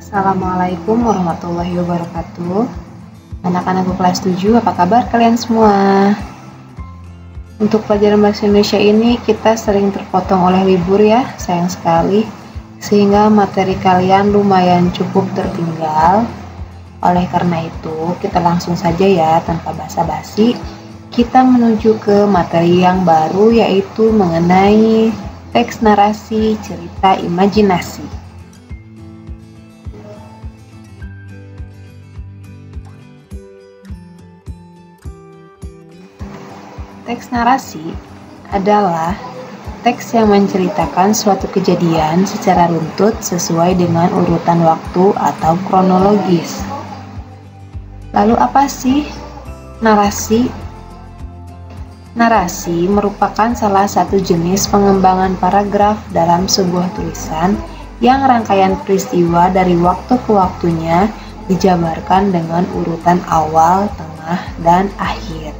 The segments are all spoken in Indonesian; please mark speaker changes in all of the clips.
Speaker 1: Assalamualaikum warahmatullahi wabarakatuh. Anak-anakku kelas 7, apa kabar kalian semua? Untuk pelajaran bahasa Indonesia ini kita sering terpotong oleh libur ya, sayang sekali. Sehingga materi kalian lumayan cukup tertinggal. Oleh karena itu, kita langsung saja ya, tanpa basa-basi, kita menuju ke materi yang baru, yaitu mengenai teks narasi cerita imajinasi. Teks narasi adalah teks yang menceritakan suatu kejadian secara runtut sesuai dengan urutan waktu atau kronologis. Lalu apa sih narasi? Narasi merupakan salah satu jenis pengembangan paragraf dalam sebuah tulisan yang rangkaian peristiwa dari waktu ke waktunya dijabarkan dengan urutan awal, tengah, dan akhir.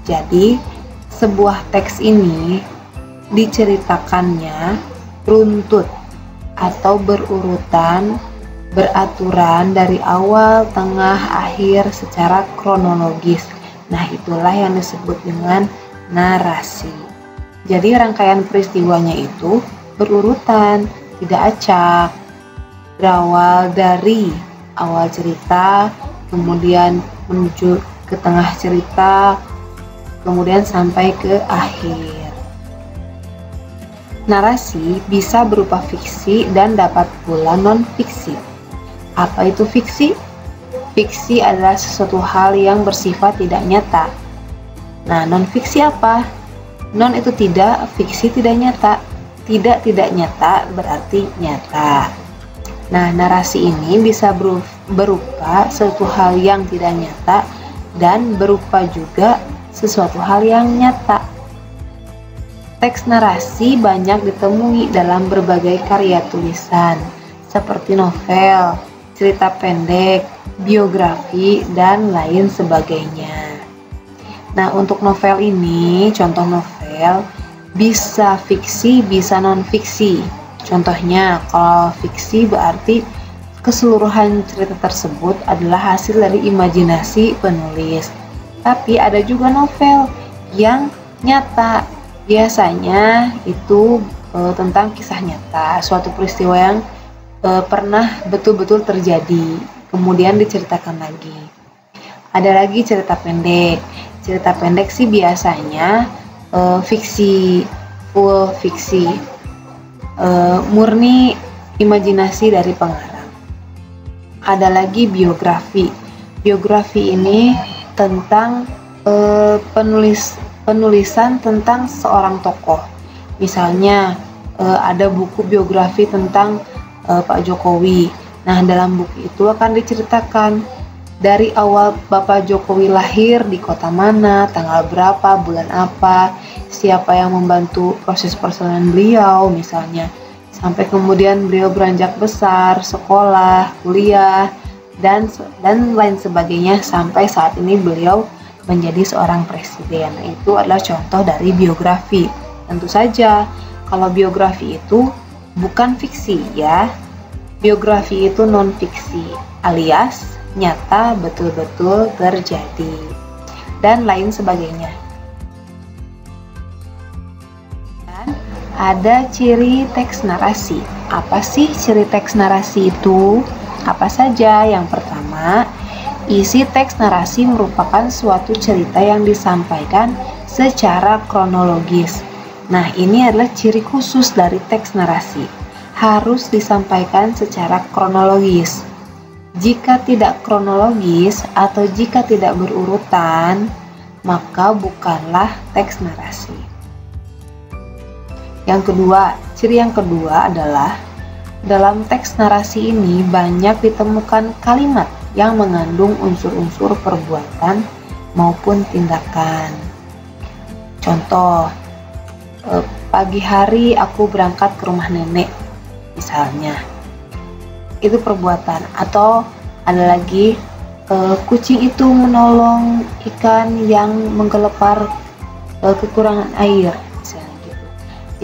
Speaker 1: Jadi, sebuah teks ini diceritakannya runtut atau berurutan, beraturan dari awal, tengah, akhir secara kronologis. Nah, itulah yang disebut dengan narasi. Jadi rangkaian peristiwanya itu berurutan, tidak acak. Berawal dari awal cerita, kemudian menuju ke tengah cerita, kemudian sampai ke akhir. Narasi bisa berupa fiksi dan dapat pula non-fiksi. Apa itu fiksi? Fiksi adalah sesuatu hal yang bersifat tidak nyata. Nah, non-fiksi apa? Non itu tidak, fiksi tidak nyata. Tidak nyata berarti nyata. Nah, narasi ini bisa berupa sesuatu hal yang tidak nyata dan berupa juga sesuatu hal yang nyata. Teks narasi banyak ditemui dalam berbagai karya tulisan, seperti novel, cerita pendek, biografi, dan lain sebagainya. Nah, untuk novel ini, contoh novel bisa fiksi, bisa non-fiksi. Contohnya, kalau fiksi berarti keseluruhan cerita tersebut adalah hasil dari imajinasi penulis. Tapi ada juga novel yang nyata, biasanya itu tentang kisah nyata, suatu peristiwa yang pernah betul-betul terjadi, kemudian diceritakan lagi. Ada lagi cerita pendek. Cerita pendek sih biasanya fiksi, full fiksi, murni imajinasi dari pengarang. Ada lagi biografi. Biografi ini tentang penulisan tentang seorang tokoh. Misalnya ada buku biografi tentang Pak Jokowi. Nah, dalam buku itu akan diceritakan dari awal Bapak Jokowi lahir di kota mana, tanggal berapa, bulan apa, siapa yang membantu proses persalinan beliau misalnya, sampai kemudian beliau beranjak besar, sekolah, kuliah, dan lain sebagainya sampai saat ini beliau menjadi seorang presiden. Itu adalah contoh dari biografi. Tentu saja kalau biografi itu bukan fiksi ya. Biografi itu non fiksi alias nyata, betul-betul terjadi, dan lain sebagainya. Dan ada ciri teks narasi. Apa sih ciri teks narasi itu? Apa saja? Yang pertama, isi teks narasi merupakan suatu cerita yang disampaikan secara kronologis. Nah, ini adalah ciri khusus dari teks narasi. Harus disampaikan secara kronologis. Jika tidak kronologis atau jika tidak berurutan, maka bukanlah teks narasi. Yang kedua, ciri yang kedua adalah dalam teks narasi ini banyak ditemukan kalimat yang mengandung unsur-unsur perbuatan maupun tindakan. Contoh, pagi hari aku berangkat ke rumah nenek, misalnya. Itu perbuatan. Atau ada lagi, kucing itu menolong ikan yang menggelepar kekurangan air, misalnya gitu.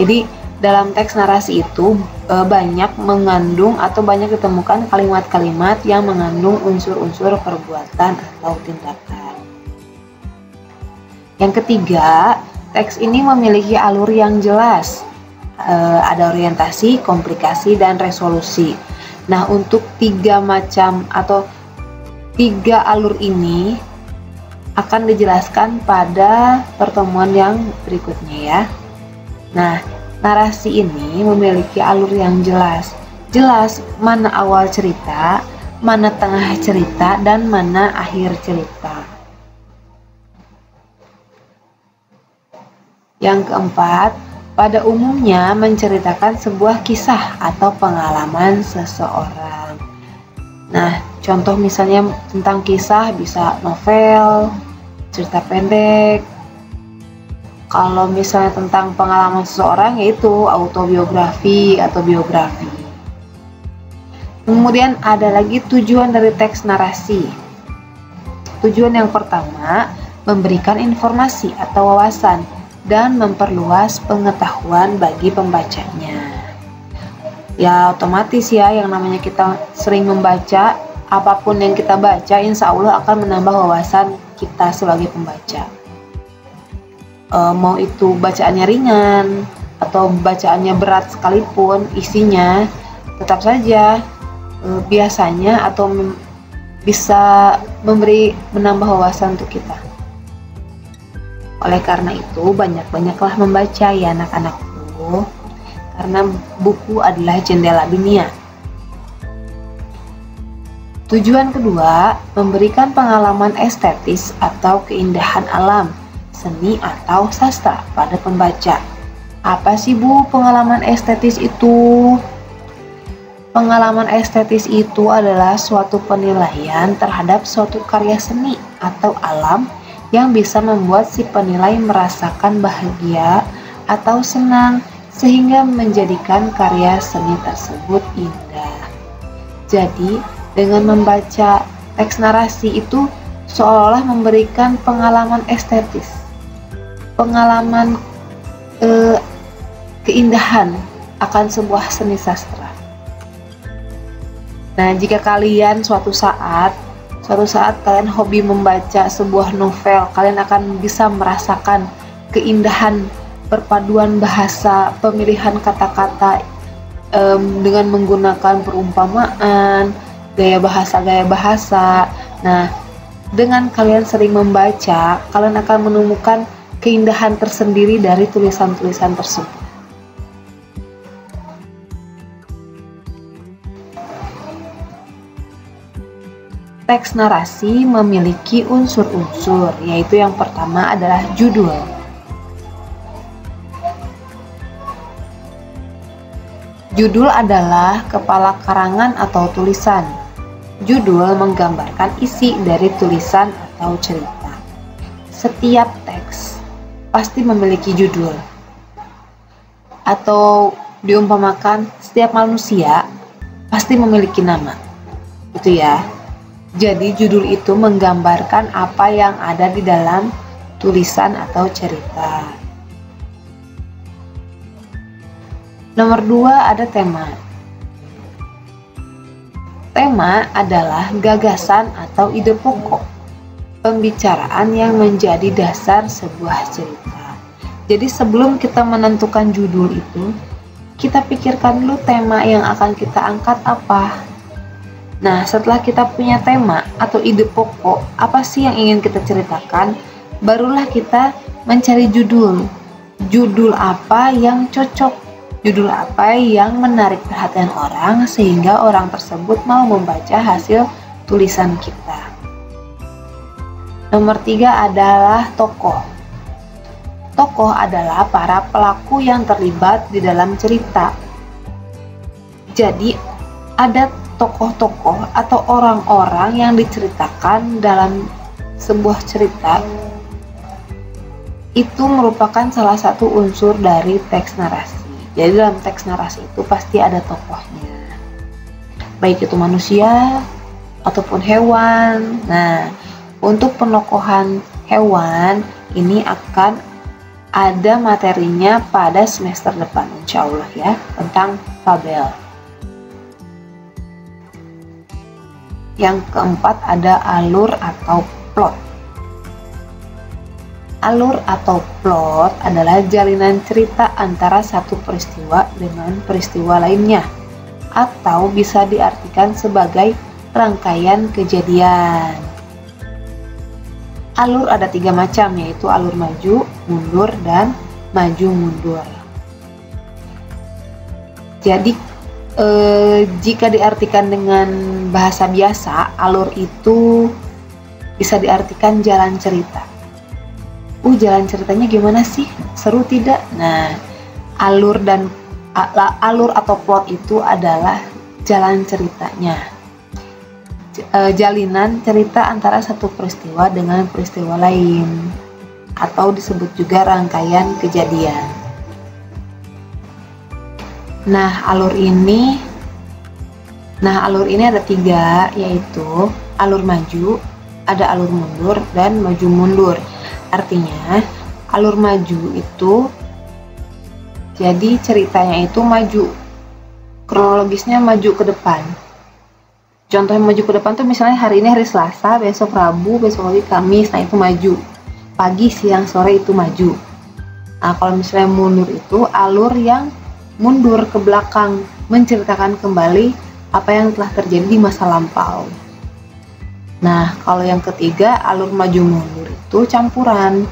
Speaker 1: Jadi dalam teks narasi itu banyak mengandung atau banyak ditemukan kalimat-kalimat yang mengandung unsur-unsur perbuatan atau tindakan. Yang ketiga, teks ini memiliki alur yang jelas. Ada orientasi, komplikasi, dan resolusi. Nah, untuk tiga alur ini akan dijelaskan pada pertemuan yang berikutnya ya. Nah, narasi ini memiliki alur yang jelas. Jelas mana awal cerita, mana tengah cerita, dan mana akhir cerita. Yang keempat, pada umumnya menceritakan sebuah kisah atau pengalaman seseorang. Nah, contoh misalnya tentang kisah bisa novel, cerita pendek. Kalau misalnya tentang pengalaman seseorang yaitu autobiografi atau biografi. Kemudian ada lagi tujuan dari teks narasi. Tujuan yang pertama, memberikan informasi atau wawasan dan memperluas pengetahuan bagi pembacanya. Ya otomatis ya, yang namanya kita sering membaca, apapun yang kita baca insya Allah akan menambah wawasan kita sebagai pembaca. Mau itu bacaannya ringan atau bacaannya berat sekalipun isinya, tetap saja biasanya atau bisa menambah wawasan untuk kita. Oleh karena itu, banyak-banyaklah membaca ya anak-anakku, karena buku adalah jendela dunia. Tujuan kedua, memberikan pengalaman estetis atau keindahan alam, seni atau sastra pada pembaca. Apa sih Bu pengalaman estetis itu? Pengalaman estetis itu adalah suatu penilaian terhadap suatu karya seni atau alam yang bisa membuat si penilai merasakan bahagia atau senang sehingga menjadikan karya seni tersebut indah. Jadi, dengan membaca teks narasi itu seolah-olah memberikan pengalaman estetis, pengalaman keindahan akan sebuah seni sastra. Nah, jika kalian suatu saat kalian hobi membaca sebuah novel, kalian akan bisa merasakan keindahan perpaduan bahasa, pemilihan kata-kata dengan menggunakan perumpamaan, gaya bahasa. Nah, dengan kalian sering membaca, kalian akan menemukan keindahan tersendiri dari tulisan-tulisan tersebut. Teks narasi memiliki unsur-unsur, yaitu yang pertama adalah judul. Judul adalah kepala karangan atau tulisan. Judul menggambarkan isi dari tulisan atau cerita. Setiap teks pasti memiliki judul. Atau diumpamakan, setiap manusia pasti memiliki nama. Itu ya. Jadi judul itu menggambarkan apa yang ada di dalam tulisan atau cerita. Nomor 2 ada tema. Tema adalah gagasan atau ide pokok, pembicaraan yang menjadi dasar sebuah cerita. Jadi sebelum kita menentukan judul itu, kita pikirkan dulu tema yang akan kita angkat apa. Nah, setelah kita punya tema atau ide pokok, apa sih yang ingin kita ceritakan, barulah kita mencari judul. Judul apa yang cocok, judul apa yang menarik perhatian orang sehingga orang tersebut mau membaca hasil tulisan kita. Nomor 3 adalah tokoh. Tokoh adalah para pelaku yang terlibat di dalam cerita. Jadi, ada tokoh-tokoh atau orang-orang yang diceritakan dalam sebuah cerita itu merupakan salah satu unsur dari teks narasi. Jadi dalam teks narasi itu pasti ada tokohnya, baik itu manusia ataupun hewan. Nah, untuk penokohan hewan ini akan ada materinya pada semester depan, insya Allah ya, tentang fabel. Yang keempat ada alur atau plot. Alur atau plot adalah jalinan cerita antara satu peristiwa dengan peristiwa lainnya, atau bisa diartikan sebagai rangkaian kejadian. Alur ada 3 macam, yaitu alur maju, mundur, dan maju mundur. Jadi jika diartikan dengan bahasa biasa, alur itu bisa diartikan jalan cerita. Jalan ceritanya gimana sih? Seru tidak? Nah, alur atau plot itu adalah jalan ceritanya. Jalinan cerita antara satu peristiwa dengan peristiwa lain, atau disebut juga rangkaian kejadian. Nah, alur ini ada 3, yaitu alur maju, ada alur mundur, dan maju mundur. Artinya, alur maju itu jadi ceritanya itu maju, kronologisnya maju ke depan. Contohnya maju ke depan tuh misalnya hari ini hari Selasa, besok Rabu, besok lagi Kamis, nah itu maju. Pagi, siang, sore itu maju. Nah, kalau misalnya mundur itu alur yang mundur ke belakang, menceritakan kembali apa yang telah terjadi di masa lampau. Nah, kalau yang ketiga, alur maju mundur itu campuran.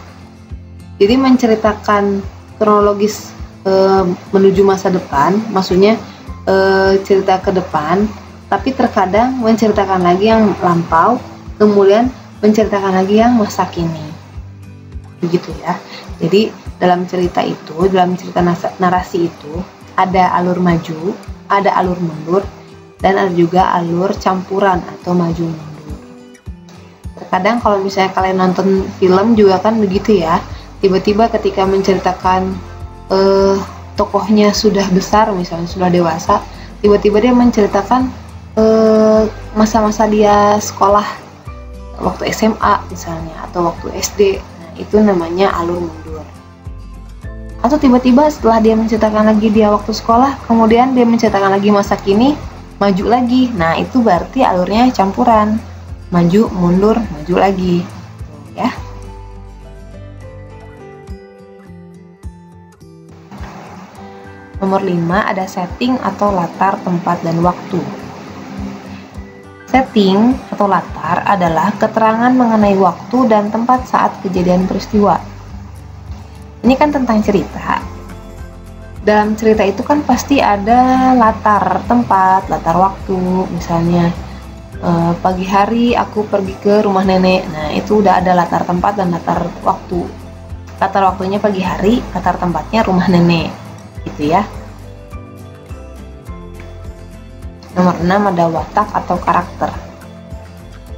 Speaker 1: Jadi menceritakan kronologis menuju masa depan, maksudnya cerita ke depan, tapi terkadang menceritakan lagi yang lampau, kemudian menceritakan lagi yang masa kini. Begitu ya. Jadi dalam cerita narasi itu ada alur maju, ada alur mundur, dan ada juga alur campuran atau maju mundur. Terkadang kalau misalnya kalian nonton film juga kan begitu ya, tiba-tiba ketika menceritakan tokohnya sudah besar, misalnya sudah dewasa, tiba-tiba dia menceritakan masa-masa dia sekolah waktu SMA misalnya, atau waktu SD. Nah, itu namanya alur mundur. Atau tiba-tiba setelah dia menceritakan lagi dia waktu sekolah, kemudian dia menceritakan lagi masa kini, maju lagi. Nah, itu berarti alurnya campuran, maju mundur maju lagi ya. Nomor 5 ada setting atau latar, tempat, dan waktu. Setting atau latar adalah keterangan mengenai waktu dan tempat saat kejadian peristiwa. Ini kan tentang cerita. Dalam cerita itu kan pasti ada latar tempat, latar waktu. Misalnya pagi hari aku pergi ke rumah nenek. Nah, itu udah ada latar tempat dan latar waktu. Latar waktunya pagi hari, latar tempatnya rumah nenek. Gitu ya. Nomor 6 ada watak atau karakter.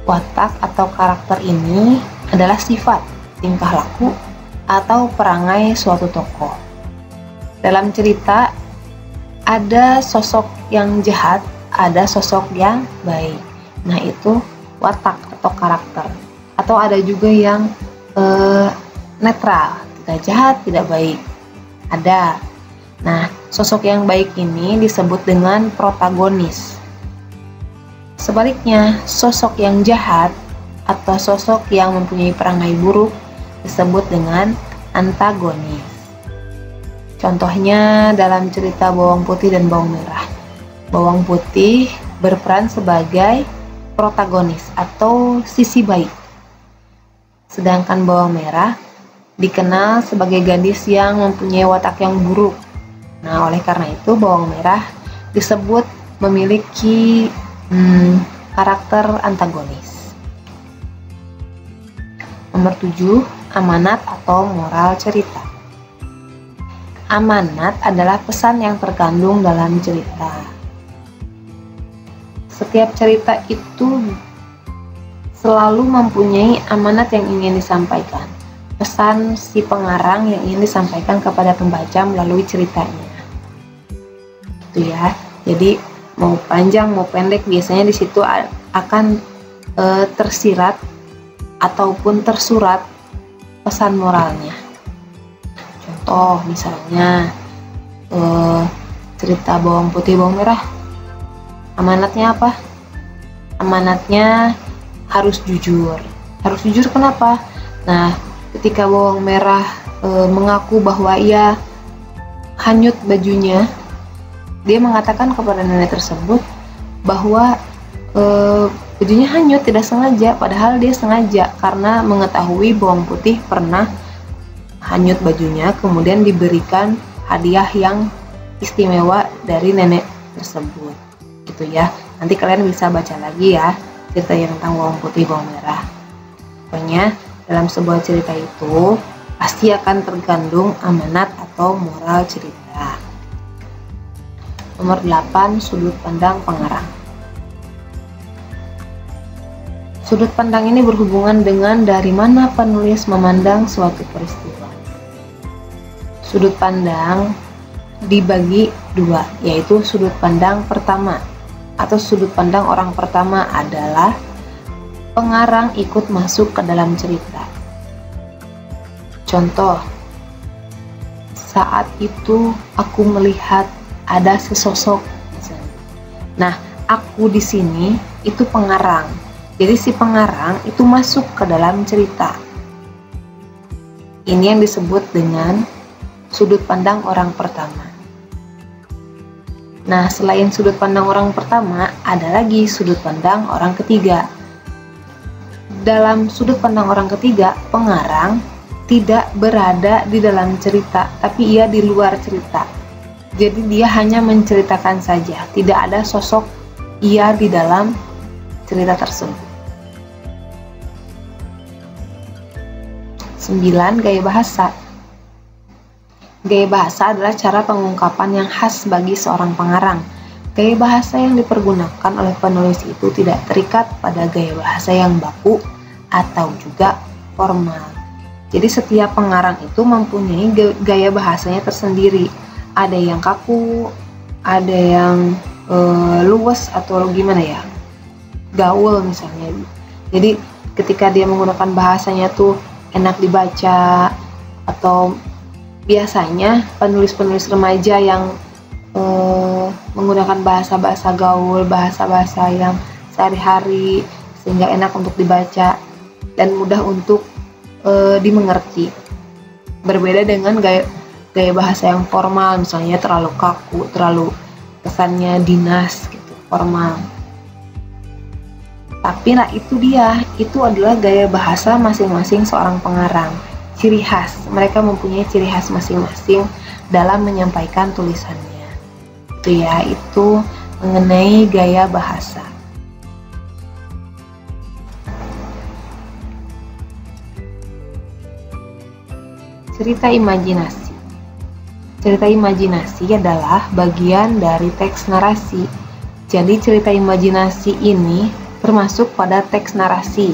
Speaker 1: Watak atau karakter ini adalah sifat, tingkah laku, atau perangai suatu tokoh. Dalam cerita ada sosok yang jahat, ada sosok yang baik. Nah, itu watak atau karakter. Atau ada juga yang netral, tidak jahat, tidak baik. Ada. Nah, sosok yang baik ini disebut dengan protagonis. Sebaliknya, sosok yang jahat atau sosok yang mempunyai perangai buruk disebut dengan antagonis. Contohnya dalam cerita Bawang Putih dan Bawang Merah. Bawang Putih berperan sebagai protagonis atau sisi baik. Sedangkan Bawang Merah dikenal sebagai gadis yang mempunyai watak yang buruk. Nah, oleh karena itu bawang merah disebut memiliki karakter antagonis. Nomor 7, amanat atau moral cerita. Amanat adalah pesan yang terkandung dalam cerita. Setiap cerita itu selalu mempunyai amanat yang ingin disampaikan. Pesan si pengarang yang ingin disampaikan kepada pembaca melalui ceritanya. Itu ya. Jadi mau panjang mau pendek biasanya di situ akan tersirat ataupun tersurat pesan moralnya. Contoh misalnya cerita bawang putih bawang merah. Amanatnya apa? Amanatnya harus jujur. Harus jujur kenapa? Nah, ketika bawang merah mengaku bahwa ia hanyut bajunya, dia mengatakan kepada nenek tersebut bahwa bajunya hanyut tidak sengaja, padahal dia sengaja karena mengetahui bawang putih pernah hanyut bajunya, kemudian diberikan hadiah yang istimewa dari nenek tersebut, gitu ya. Nanti kalian bisa baca lagi ya cerita yang tentang bawang putih bawang merah. Pokoknya dalam sebuah cerita itu pasti akan terkandung amanat atau moral cerita. Nomor 8, sudut pandang pengarang. Sudut pandang ini berhubungan dengan dari mana penulis memandang suatu peristiwa. Sudut pandang dibagi dua, yaitu sudut pandang pertama atau sudut pandang orang pertama adalah pengarang ikut masuk ke dalam cerita. Contoh, saat itu aku melihat ada sesosok. Nah, aku di sini itu pengarang. Jadi si pengarang itu masuk ke dalam cerita. Ini yang disebut dengan sudut pandang orang pertama. Nah, selain sudut pandang orang pertama, ada lagi sudut pandang orang ketiga. Dalam sudut pandang orang ketiga, pengarang tidak berada di dalam cerita, tapi ia di luar cerita. Jadi dia hanya menceritakan saja, tidak ada sosok ia di dalam cerita tersebut. 9. Gaya bahasa. Gaya bahasa adalah cara pengungkapan yang khas bagi seorang pengarang. Gaya bahasa yang dipergunakan oleh penulis itu tidak terikat pada gaya bahasa yang baku atau juga formal. Jadi setiap pengarang itu mempunyai gaya bahasanya tersendiri. Ada yang kaku, ada yang luwes atau gimana ya, gaul misalnya. Jadi ketika dia menggunakan bahasanya tuh enak dibaca, atau biasanya penulis-penulis remaja yang menggunakan bahasa-bahasa gaul, bahasa-bahasa yang sehari-hari sehingga enak untuk dibaca dan mudah untuk dimengerti. Berbeda dengan gaya bahasa yang formal, misalnya terlalu kaku, terlalu kesannya dinas gitu, formal. Tapi nah itu adalah gaya bahasa masing-masing seorang pengarang. Ciri khas, mereka mempunyai ciri khas masing-masing dalam menyampaikan tulisannya. Itu mengenai gaya bahasa. Cerita imajinasi. Cerita imajinasi adalah bagian dari teks narasi. Jadi cerita imajinasi ini termasuk pada teks narasi.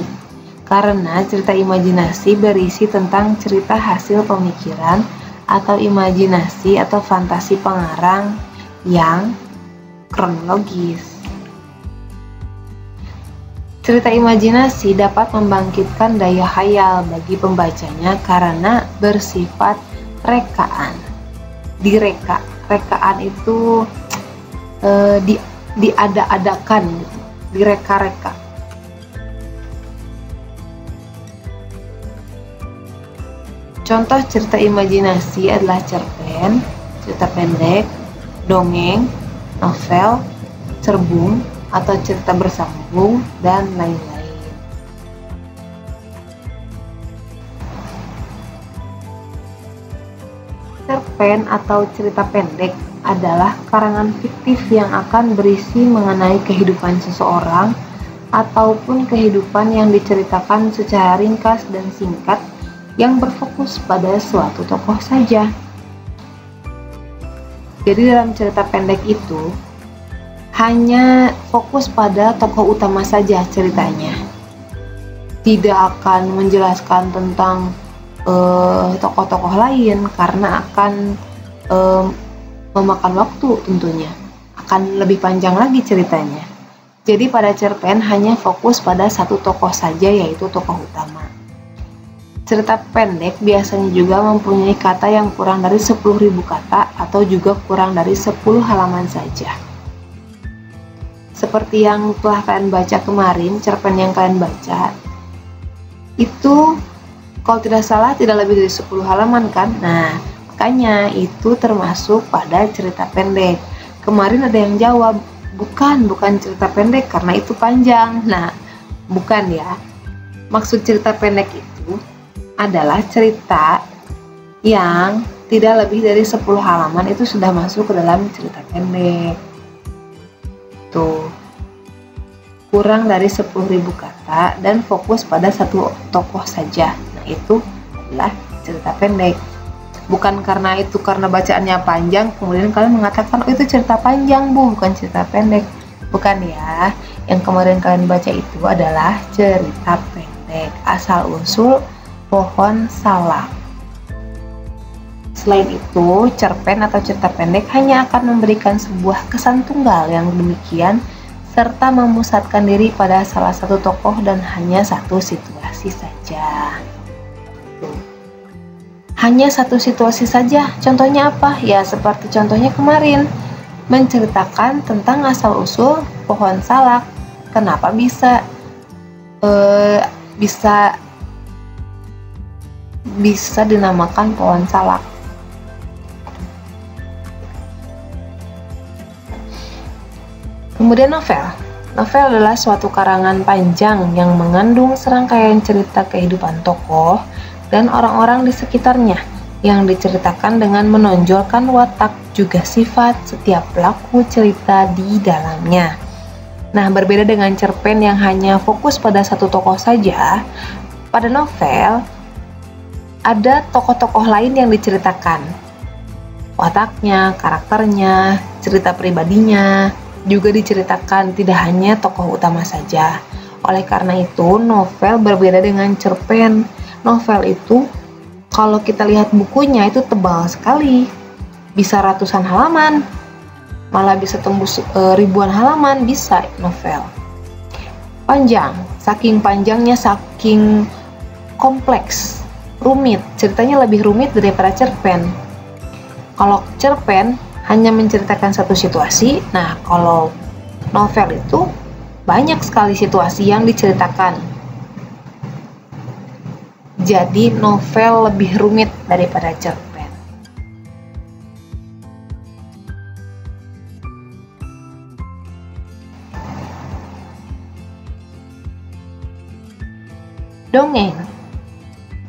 Speaker 1: Karena cerita imajinasi berisi tentang cerita hasil pemikiran atau imajinasi atau fantasi pengarang yang kronologis. Cerita imajinasi dapat membangkitkan daya khayal bagi pembacanya karena bersifat rekaan. Rekaan itu diada-adakan, direka-reka. Contoh cerita imajinasi adalah cerpen, cerita pendek, dongeng, novel, cerbung, atau cerita bersambung, dan lain-lain. Cerpen atau cerita pendek adalah karangan fiktif yang akan berisi mengenai kehidupan seseorang ataupun kehidupan yang diceritakan secara ringkas dan singkat yang berfokus pada suatu tokoh saja. Jadi dalam cerita pendek itu hanya fokus pada tokoh utama saja ceritanya. Tidak akan menjelaskan tentang tokoh-tokoh lain karena akan memakan waktu tentunya. Akan lebih panjang lagi ceritanya. Jadi pada cerpen hanya fokus pada satu tokoh saja, yaitu tokoh utama. Cerita pendek biasanya juga mempunyai kata yang kurang dari 10.000 kata atau juga kurang dari 10 halaman saja. Seperti yang telah kalian baca kemarin, cerpen yang kalian baca, itu kalau tidak salah tidak lebih dari 10 halaman kan? Nah, makanya itu termasuk pada cerita pendek. Kemarin ada yang jawab, bukan cerita pendek karena itu panjang. Nah, bukan ya. Maksud cerita pendek itu adalah cerita yang tidak lebih dari 10 halaman itu sudah masuk ke dalam cerita pendek. Tuh, kurang dari 10.000 kata dan fokus pada satu tokoh saja. Nah, itu adalah cerita pendek. Bukan karena bacaannya panjang kemudian kalian mengatakan, oh itu cerita panjang Bu, bukan cerita pendek. Bukan ya. Yang kemarin kalian baca itu adalah cerita pendek, asal usul pohon salak. Selain itu, cerpen atau cerita pendek hanya akan memberikan sebuah kesan tunggal yang demikian serta memusatkan diri pada salah satu tokoh dan hanya satu situasi saja. Hanya satu situasi saja. Contohnya apa? Ya seperti contohnya kemarin, menceritakan tentang asal-usul pohon salak. Kenapa bisa dinamakan pohon salak? Kemudian novel. Novel adalah suatu karangan panjang yang mengandung serangkaian cerita kehidupan tokoh dan orang-orang di sekitarnya yang diceritakan dengan menonjolkan watak juga sifat setiap pelaku cerita di dalamnya. Nah, berbeda dengan cerpen yang hanya fokus pada satu tokoh saja, pada novel ada tokoh-tokoh lain yang diceritakan. Wataknya, karakternya, cerita pribadinya juga diceritakan, tidak hanya tokoh utama saja. Oleh karena itu, novel berbeda dengan cerpen. Novel itu, kalau kita lihat bukunya itu tebal sekali, bisa ratusan halaman, malah bisa tembus ribuan halaman, bisa novel. Panjang, saking panjangnya, saking kompleks, rumit, ceritanya lebih rumit daripada cerpen. Kalau cerpen hanya menceritakan satu situasi, nah kalau novel itu banyak sekali situasi yang diceritakan. Jadi novel lebih rumit daripada cerpen. Dongeng.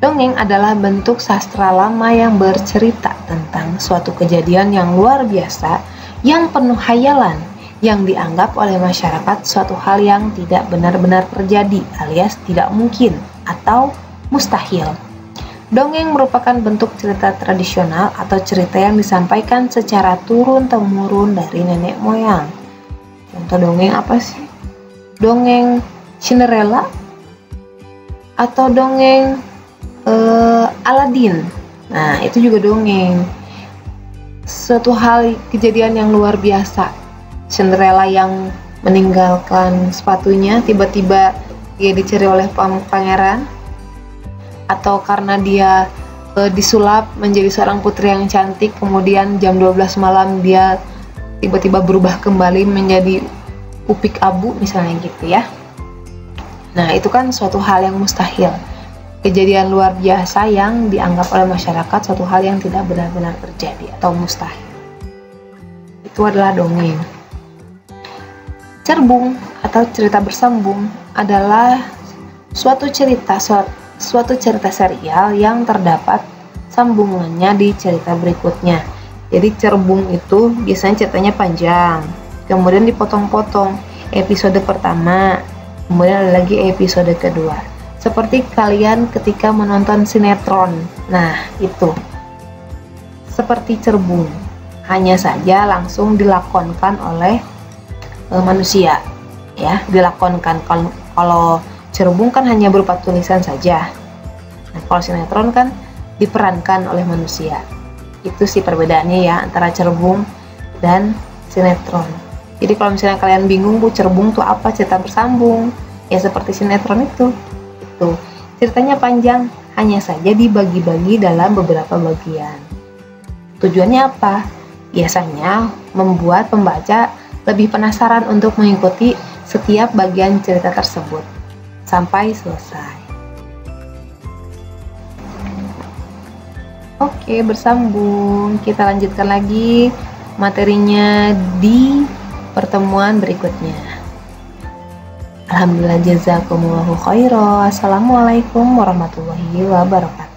Speaker 1: Dongeng adalah bentuk sastra lama yang bercerita tentang suatu kejadian yang luar biasa, yang penuh hayalan, yang dianggap oleh masyarakat suatu hal yang tidak benar-benar terjadi alias tidak mungkin atau mustahil. Dongeng merupakan bentuk cerita tradisional atau cerita yang disampaikan secara turun-temurun dari nenek moyang. Contoh dongeng apa sih? Dongeng Cinderella atau dongeng Aladin. Nah, itu juga dongeng. Suatu hal kejadian yang luar biasa. Cinderella yang meninggalkan sepatunya, tiba-tiba dia dicari oleh pangeran, atau karena dia disulap menjadi seorang putri yang cantik, kemudian jam 12 malam dia tiba-tiba berubah kembali menjadi upik abu, misalnya gitu ya. Nah, itu kan suatu hal yang mustahil. Kejadian luar biasa yang dianggap oleh masyarakat suatu hal yang tidak benar-benar terjadi atau mustahil. Itu adalah dongeng. Cerbung atau cerita bersambung adalah suatu cerita serial yang terdapat sambungannya di cerita berikutnya. Jadi cerbung itu biasanya ceritanya panjang, kemudian dipotong-potong. Episode pertama, kemudian ada lagi episode kedua. Seperti kalian ketika menonton sinetron. Nah, itu seperti cerbung, hanya saja langsung dilakonkan oleh manusia, ya, dilakonkan. Kalau cerbung kan hanya berupa tulisan saja. Nah, kalau sinetron kan diperankan oleh manusia. Itu sih perbedaannya ya antara cerbung dan sinetron. Jadi kalau misalnya kalian bingung, Bu, cerbung tuh apa? Cerita bersambung. Ya seperti sinetron itu. Ceritanya panjang, hanya saja dibagi-bagi dalam beberapa bagian. Tujuannya apa? Biasanya membuat pembaca lebih penasaran untuk mengikuti setiap bagian cerita tersebut sampai selesai. Oke, bersambung. Kita lanjutkan lagi materinya di pertemuan berikutnya. Alhamdulillah, jazakumullahu khairan. Assalamualaikum warahmatullahi wabarakatuh.